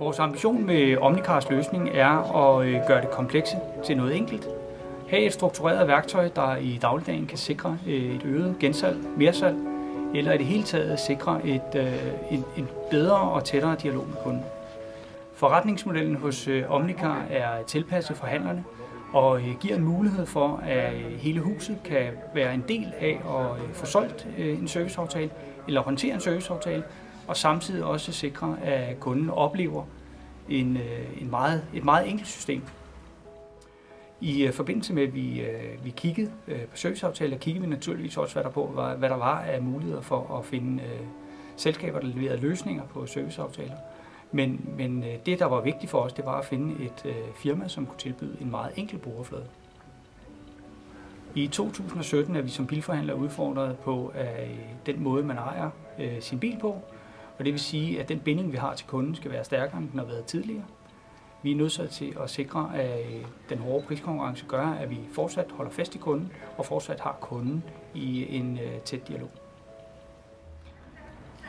Vores ambition med Omnicars løsning er at gøre det komplekse til noget enkelt. Have et struktureret værktøj, der i dagligdagen kan sikre et øget gensalg, mersalg, eller i det hele taget sikre en bedre og tættere dialog med kunden. Forretningsmodellen hos Omnicar er tilpasset forhandlerne og giver en mulighed for, at hele huset kan være en del af at få solgt en serviceaftale eller håndtere en serviceaftale, og samtidig også sikre, at kunden oplever et meget enkelt system. I forbindelse med, at vi kiggede på serviceaftaler, kiggede vi naturligvis også, hvad der var af muligheder for at finde selskaber, der leverede løsninger på serviceaftaler. Men det, der var vigtigt for os, det var at finde et firma, som kunne tilbyde en meget enkel brugerflade. I 2017 er vi som bilforhandler udfordret på den måde, man ejer sin bil på. Og det vil sige, at den binding, vi har til kunden, skal være stærkere, end den har været tidligere. Vi er nødt til at sikre, at den hårde priskonkurrence gør, at vi fortsat holder fast i kunden og fortsat har kunden i en tæt dialog.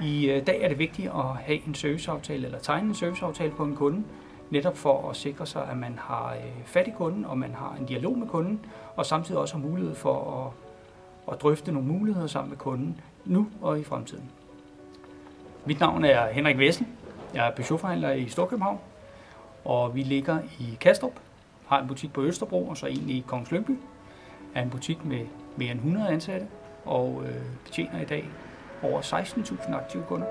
I dag er det vigtigt at have en serviceaftale eller tegne en serviceaftale på en kunde, netop for at sikre sig, at man har fat i kunden, og man har en dialog med kunden, og samtidig også har mulighed for at drøfte nogle muligheder sammen med kunden nu og i fremtiden. Mit navn er Henrik Wessel. Jeg er Peugeot-forhandler i Storkøbenhavn, og vi ligger i Kastrup, har en butik på Østerbro og så en i Kongens Lyngby. Er en butik med mere end 100 ansatte og betjener i dag over 16.000 aktive kunder.